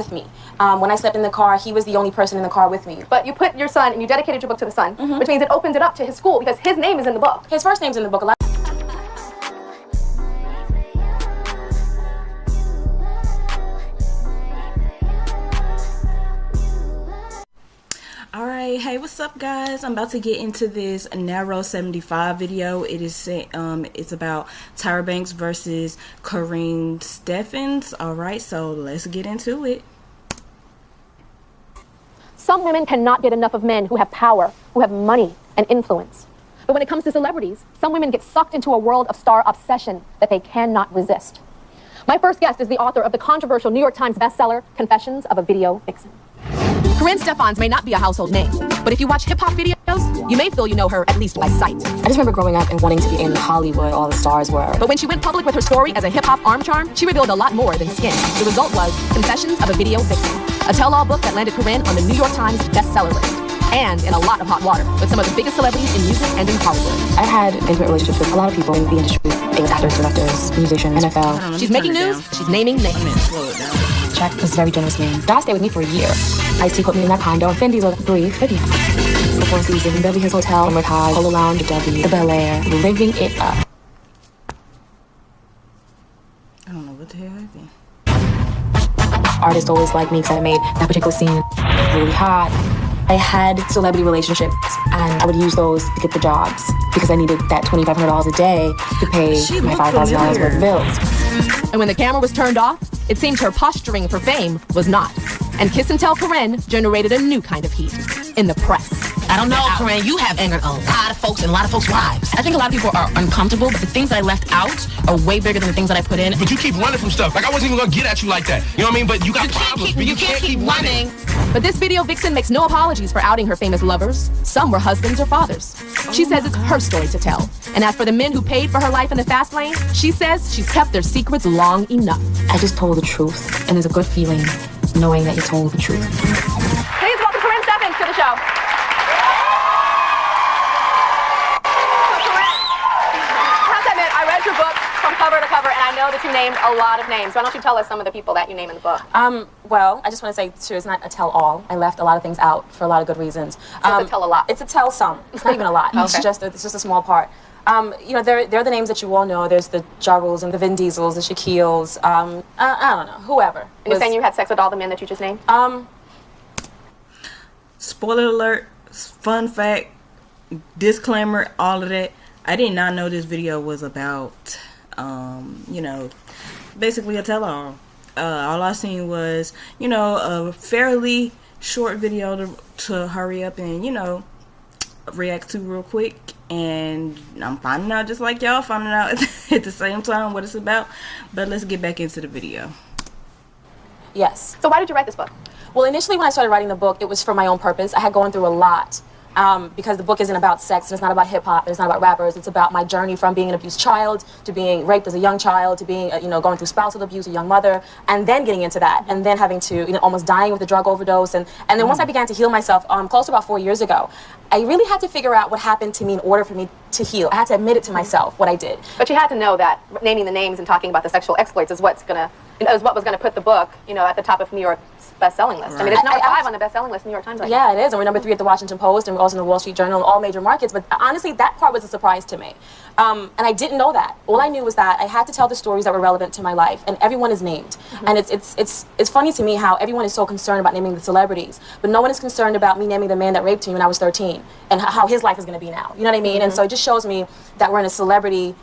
with me. When I slept in the car, he was the only person in the car with me. But you put your son, and you dedicated your book to the son, which means it opened it up to his school because his name is in the book. His first name's in the book. Alright, hey, what's up guys? I'm about to get into this narrow 75 video. It's about Tyra Banks versus Corinne Steffens. Alright, so let's get into it. Some women cannot get enough of men who have power, who have money and influence. But when it comes to celebrities, some women get sucked into a world of star obsession that they cannot resist. My first guest is the author of the controversial New York Times bestseller, Confessions of a Video Vixen. Corinne Steffens may not be a household name, but if you watch hip-hop videos, you may feel you know her at least by sight. I just remember growing up and wanting to be in Hollywood, all the stars were. But when she went public with her story as a hip-hop arm charm, she revealed a lot more than skin. The result was Confessions of a Video Vixen, a tell-all book that landed Corinne on the New York Times bestseller list, and in a lot of hot water with some of the biggest celebrities in music and in Hollywood. I had intimate relationships with a lot of people in the industry. Famous actors, directors, musicians, NFL. She's making news, she's naming names. Jack was a very generous man. Dad stayed with me for a year. Ice-T put me in that condo, and Fendi's were brief, but yeah. The Four Seasons, Beverly Hills Hotel, Mercado, Polo Lounge, W, the Bel Air, living it up. I don't know what the hell happened. Artists always liked me because I made that particular scene really hot. I had celebrity relationships, and I would use those to get the jobs because I needed that $2,500 a day to pay my $5,000 worth of bills. And when the camera was turned off, it seemed her posturing for fame was not. And Kiss and Tell Corinne generated a new kind of heat in the press. I don't know, Corinne, you have angered a lot of folks and a lot of folks' wives. I think a lot of people are uncomfortable, but the things that I left out are way bigger than the things that I put in. But you keep running from stuff. Like, I wasn't even gonna get at you like that. You know what I mean? But you got problems. You can't keep running. But this video vixen makes no apologies for outing her famous lovers. Some were husbands or fathers. She says it's her story to tell. And as for the men who paid for her life in the fast lane, she says she's kept their secrets long enough. I just told the truth, and there's a good feeling knowing that you told the truth. Please welcome Corinne Steffens to the show. I read your book from cover to cover, and I know that you named a lot of names. Why don't you tell us some of the people that you name in the book? Well, I just want to say, too, it's not a tell-all. I left a lot of things out for a lot of good reasons. It's a tell-a-lot. It's a tell-some. It's not even a lot. Okay. It's just a small part. You know, they're the names that you all know. There's the Ja Rules and the Vin Diesels, the Shaquilles, I don't know, whoever. And you're saying you had sex with all the men that you just named? Spoiler alert, fun fact, disclaimer, all of that. I did not know this video was about, you know, basically a tell-all. All I seen was, you know, a fairly short video to hurry up and, you know, react to real quick. And I'm finding out just like y'all finding out at the same time what it's about. But let's get back into the video. Yes. So why did you write this book? Well, initially when I started writing the book, it was for my own purpose. I had gone through a lot. Because the book isn't about sex, and it's not about hip-hop, and it's not about rappers. It's about my journey from being an abused child to being raped as a young child to being, you know, going through spousal abuse, a young mother, and then getting into that, and then having to, you know, almost dying with a drug overdose. And then once I began to heal myself, close to about 4 years ago, I really had to figure out what happened to me in order for me to heal. I had to admit it to myself, what I did. But you had to know that naming the names and talking about the sexual exploits is what was gonna put the book, you know, at the top of New York's best-selling list. Right. I mean, it's number 5 on the best-selling list in New York Times. Yeah, it is, and we're number 3 at the Washington Post, and we're also in the Wall Street Journal, and all major markets. But honestly, that part was a surprise to me, and I didn't know that. All I knew was that I had to tell the stories that were relevant to my life, and everyone is named. And it's funny to me how everyone is so concerned about naming the celebrities, but no one is concerned about me naming the man that raped me when I was 13, and how his life is going to be now. You know what I mean? And so it just shows me that we're in a celebrity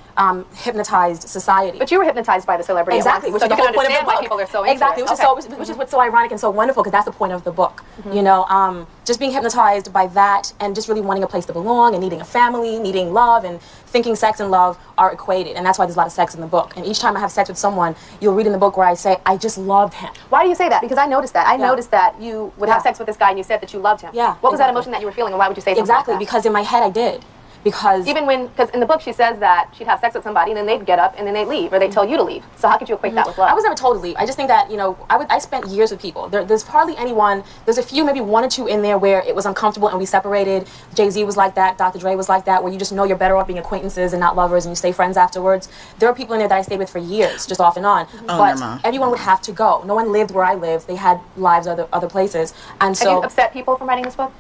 hypnotized society. But you were hypnotized by the celebrity. Exactly, which so you can understand why people are so exactly, into it. which is what's so ironic and so wonderful, because that's the point of the book. You know, just being hypnotized by that, and just really wanting a place to belong, and needing a family, needing love, and thinking sex and love are equated, and that's why there's a lot of sex in the book. And each time I have sex with someone, you'll read in the book where I say, I just loved him. Why do you say that? Because I noticed that. I noticed that you would have sex with this guy, and you said that you loved him. Yeah. What was that emotion that you were feeling, and why would you say something exactly like that? Because in my head I did. because even when, because in the book she says that she'd have sex with somebody and then they'd get up and then they'd leave, or they'd tell you to leave. So how could you equate that with love? I was never told to leave. I just think that, you know, I spent years with people. There's hardly anyone, there's a few, maybe one or two in there where it was uncomfortable and we separated. Jay-Z was like that, Dr. Dre was like that, where you just know you're better off being acquaintances and not lovers and you stay friends afterwards. There are people in there that I stayed with for years, just off and on. But everyone would have to go. No one lived where I lived. They had lives other places. And so, have you upset people from writing this book?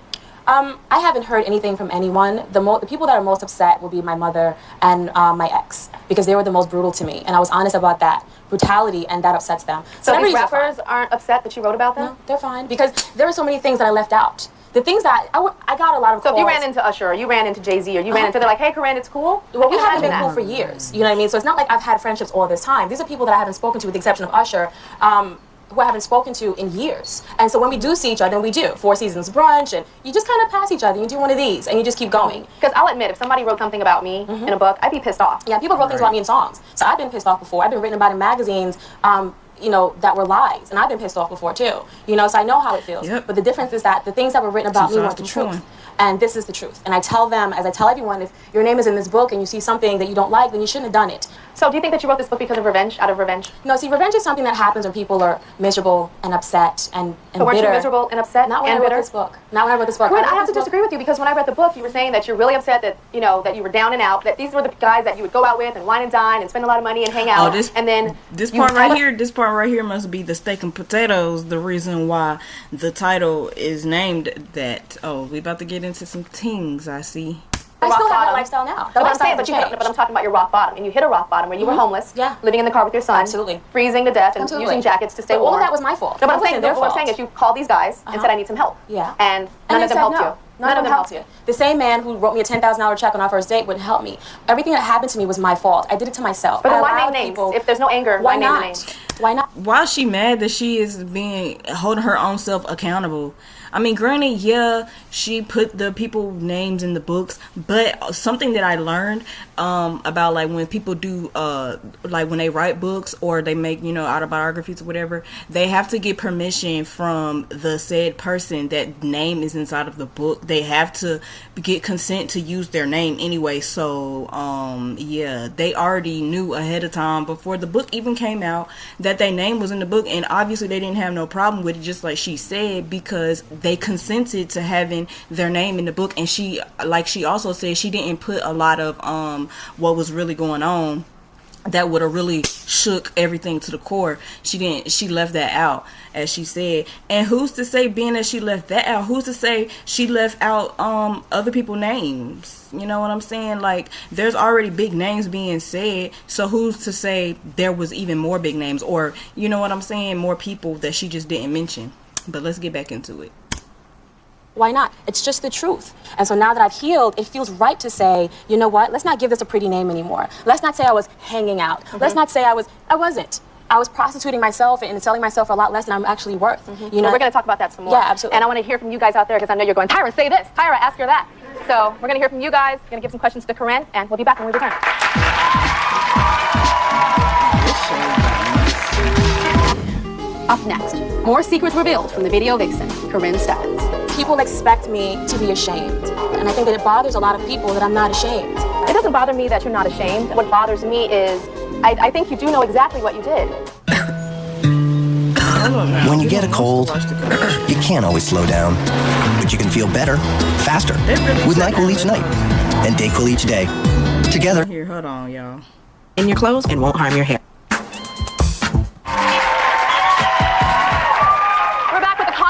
I haven't heard anything from anyone. The people that are most upset will be my mother and my ex, because they were the most brutal to me, and I was honest about that brutality, and that upsets them. So these rappers aren't upset that you wrote about them? No, they're fine, because there are so many things that I left out. The things that I got a lot of calls. So if you ran into Usher, or you ran into Jay-Z, or you ran into, they're like, hey, Corinne, it's cool? Well, we haven't been cool for years, you know what I mean? So it's not like I've had friendships all this time. These are people that I haven't spoken to, with the exception of Usher, who I haven't spoken to in years. And so when we do see each other, and we do, Four Seasons brunch, and you just kind of pass each other, you do one of these, and you just keep going. Because I'll admit, if somebody wrote something about me in a book, I'd be pissed off. Yeah, people wrote things about me in songs. So I've been pissed off before. I've been written about in magazines, you know, that were lies. And I've been pissed off before, too. You know, so I know how it feels. But the difference is that the things that were written about me weren't the truth. And this is the truth. And I tell them, as I tell everyone, if your name is in this book and you see something that you don't like, then you shouldn't have done it. So do you think that you wrote this book because of revenge, out of revenge? No, see, revenge is something that happens when people are miserable and upset and bitter. But weren't you miserable and upset Not when I wrote this book. Not when I wrote this book. Corinne, I have to disagree with you, because when I read the book, you were saying that you're really upset that, you know, that you were down and out, that these were the guys that you would go out with and wine and dine and spend a lot of money and hang out. And then this part right here must be the steak and potatoes, the reason why the title is named that. Oh, we about to get into some things, I see. I still have that lifestyle now. But I'm talking about your rock bottom. And you hit a rock bottom where you were homeless, living in the car with your son, freezing to death, and using jackets to stay warm. All of that was my fault. No, but what I'm saying is you called these guys and said, I need some help. Yeah. And none of them helped you. None of them helped you. The same man who wrote me a $10,000 check on our first date wouldn't help me. Everything that happened to me was my fault. I did it to myself. But then why name names? If there's no anger, why name the names? Why not? Why is she mad that she is holding her own self accountable? I mean, granted, yeah, she put the people names in the books, but something that I learned about, like, when people do like when they write books or they make, you know, autobiographies or whatever, they have to get permission from the said person that name is inside of the book. They have to get consent to use their name anyway. So yeah, they already knew ahead of time before the book even came out that their name was in the book, and obviously they didn't have no problem with it, just like she said, because they consented to having their name in the book. And she, like she also said, she didn't put a lot of what was really going on that would have really shook everything to the core. She left that out, as she said. And who's to say, being that she left that out, who's to say she left out other people's names? You know what I'm saying? Like, there's already big names being said, so who's to say there was even more big names, or, you know what I'm saying, more people that she just didn't mention? But let's get back into it. Why not? It's just the truth. And so now that I've healed, it feels right to say, you know what? Let's not give this a pretty name anymore. Let's not say I was hanging out. Let's not say I wasn't. I was prostituting myself and selling myself for a lot less than I'm actually worth. You know, we're going to talk about that some more. Yeah, absolutely. And I want to hear from you guys out there, because I know you're going, Tyra, say this. Tyra, ask her that. So we're going to hear from you guys. We're going to give some questions to Corinne, and we'll be back when we return. Up next, more secrets revealed from the video vixen, Corinne Stephens. People expect me to be ashamed. And I think that it bothers a lot of people that I'm not ashamed. It doesn't bother me that you're not ashamed. What bothers me is, I think you do know exactly what you did. When you get a cold, you can't always slow down. But you can feel better, faster, with NyQuil each night and DayQuil each day. Together. Here, hold on, y'all. In your clothes and won't harm your hair.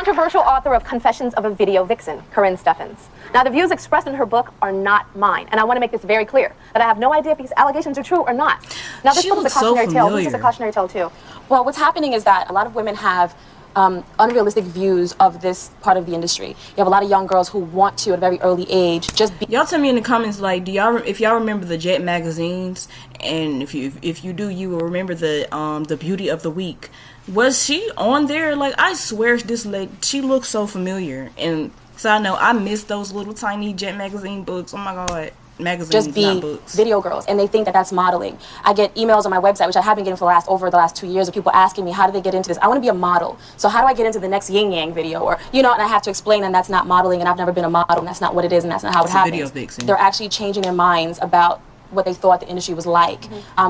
Controversial author of Confessions of a Video Vixen, Corinne Stephens. Now, the views expressed in her book are not mine, and I want to make this very clear, that I have no idea if these allegations are true or not. Now, this book is a cautionary tale. This is a cautionary tale, too. Well, what's happening is that a lot of women have unrealistic views of this part of the industry. You have a lot of young girls who want to, at a very early age, just be... Y'all tell me in the comments, like, if y'all remember the Jet magazines, and if you do, you will remember the Beauty of the Week. Was she on there? Like, I swear this lady, she looks so familiar. And so I know I miss those little tiny Jet magazine books. Oh my God. magazines, just be not books. video girls, and they think that that's modeling. I get emails on my website, which I have been getting for over the last 2 years, of people asking me, how do they get into this? I want to be a model, so how do I get into the next Yin Yang video? Or, you know, and I have to explain them that's not modeling, and I've never been a model, and that's not what it is, and that's not how it happens. Video vixen. They're actually changing their minds about what they thought the industry was like,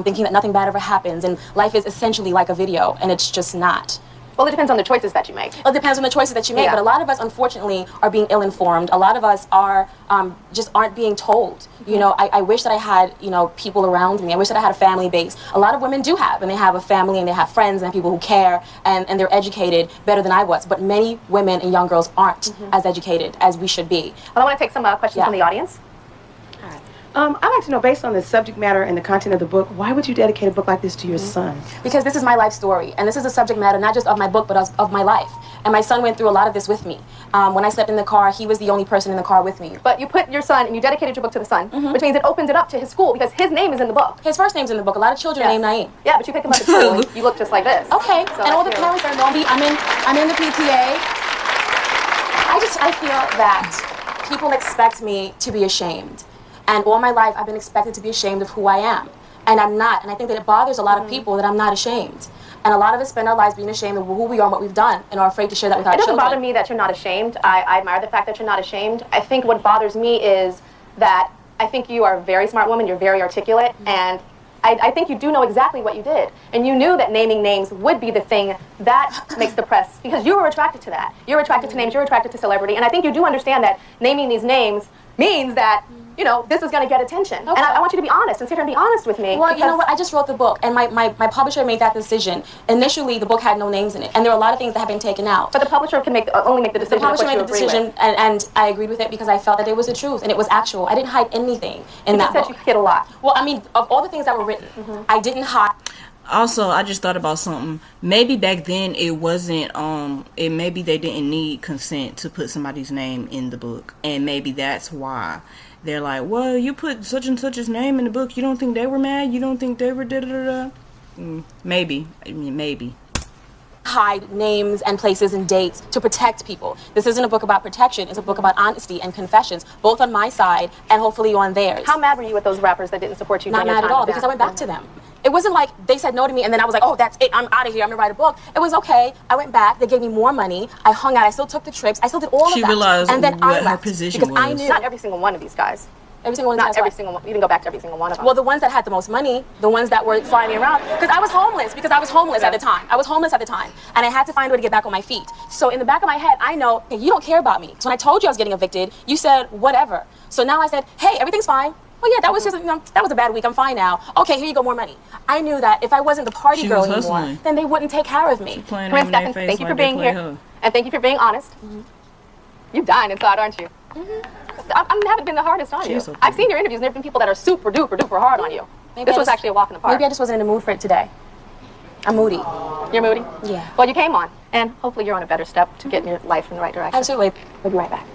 thinking that nothing bad ever happens, and life is essentially like a video, and it's just not. Well, it depends on the choices that you make. Well, it depends on the choices that you make, Yeah. but a lot of us, unfortunately, are being ill-informed. A lot of us are just aren't being told. You know, I wish that I had, you know, people around me. I wish that I had a family base. A lot of women do have, and they have a family, and they have friends, and people who care, and they're educated better than I was. But many women and young girls aren't as educated as we should be. Well, I want to take some questions from the audience. I'd like to know, based on the subject matter and the content of the book, why would you dedicate a book like this to your son? Because this is my life story, and this is a subject matter not just of my book, but of my life. And my son went through a lot of this with me. When I slept in the car, he was the only person in the car with me. But you put your son, and you dedicated your book to the son, which means it opens it up to his school, because his name is in the book. His first name's in the book. A lot of children are named Naeem. Yeah, but you pick him up at school, and you look just like this. Okay, So and all the that's parents are known. I'm in the PTA. I feel that people expect me to be ashamed. And all my life, I've been expected to be ashamed of who I am. And I'm not. And I think that it bothers a lot of people that I'm not ashamed. And a lot of us spend our lives being ashamed of who we are and what we've done, and are afraid to share that with our children. It doesn't bother me that you're not ashamed. I admire the fact that you're not ashamed. I think what bothers me is that I think you are a very smart woman, you're very articulate, and I think you do know exactly what you did. And you knew that naming names would be the thing that makes the press, because you were attracted to that. You're attracted to names, you're attracted to celebrity, and I think you do understand that naming these names means that, you know, this is going to get attention. Okay. And I want you to be honest and sit here and be honest with me. Well, you know what? I just wrote the book, and my publisher made that decision. Initially, the book had no names in it, and there were a lot of things that have been taken out. But the publisher can only make the decision. The publisher of what made you the agree decision, with. and I agreed with it because I felt that it was the truth, and it was actual. I didn't hide anything in that book. You hid a lot. Well, I mean, of all the things that were written, I didn't hide. Also, I just thought about something. Maybe back then it wasn't, maybe they didn't need consent to put somebody's name in the book. And maybe that's why they're like, well, you put such and such's name in the book. You don't think they were mad? You don't think they were da-da-da-da? Maybe. I mean, maybe. Hide names and places and dates to protect people. This isn't a book about protection. It's a book about honesty and confessions, both on my side and hopefully on theirs. How mad were you with those rappers that didn't support you? Not mad at all, because I went back to them. It wasn't like they said no to me and then I was like, oh, that's it, I'm out of here, I'm gonna write a book. It was okay. I went back, they gave me more money, I hung out, I still took the trips, I still did all of that. She realized and then what I her position because was. I knew Not every single one of these guys. every single one. Not every single one. You didn't go back to every single one of them. Well, the ones that had the most money, the ones that were flying me around, because I was homeless at the time. I was homeless at the time, and I had to find a way to get back on my feet. So in the back of my head, I know, hey, you don't care about me. So when I told you I was getting evicted, you said whatever. So now I said, hey, everything's fine. Oh yeah, that was just, that was a bad week. I'm fine now. Okay, here you go, more money. I knew that if I wasn't the party girl anymore, then they wouldn't take care of me. Prince Stephen, thank you for being here, and thank you for being honest. You're dying inside, aren't you? I haven't been the hardest on you. I've seen your interviews, and there have been people that are super duper duper hard on you. This was actually a walk in the park. Maybe I just wasn't in the mood for it today. I'm moody. You're moody? Yeah. Well, you came on, and hopefully you're on a better step to get your life in the right direction. Absolutely. We'll be right back.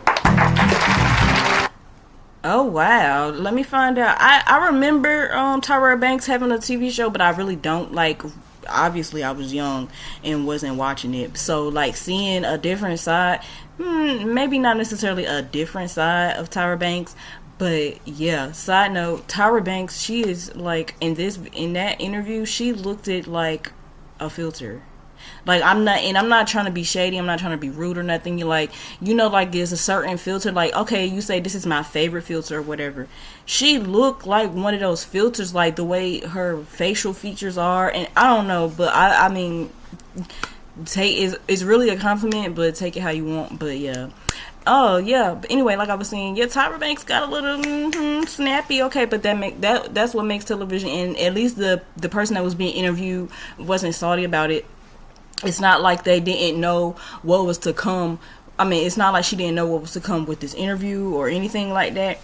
Oh wow, let me find out. I remember Tyra Banks having a TV show, but I really don't, like, obviously I was young and wasn't watching it, so like seeing a different side, maybe not necessarily a different side of Tyra Banks, but yeah. Side note, Tyra Banks, she is like, in that interview, she looked at like a filter. Like, I'm not trying to be shady, I'm not trying to be rude or nothing. You like, like there's a certain filter, like, okay, you say this is my favorite filter or whatever. She looked like one of those filters, like the way her facial features are, and I don't know, but I mean, it's really a compliment, but take it how you want. But yeah. Oh yeah, but anyway, like I was saying, yeah, Tyra Banks got a little snappy, okay, but that's what makes television, and at least the person that was being interviewed wasn't salty about it. It's not like they didn't know what was to come. I mean, it's not like she didn't know what was to come with this interview or anything like that.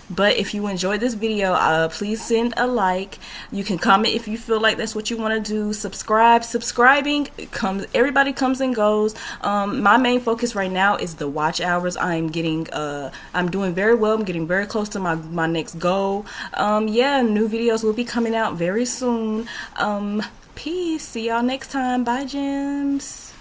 But if you enjoyed this video, please send a like. You can comment if you feel like that's what you want to do. Subscribing everybody comes and goes. My main focus right now is the watch hours. I'm doing very well. I'm getting very close to my next goal. Yeah, new videos will be coming out very soon. Peace. See y'all next time. Bye, gems.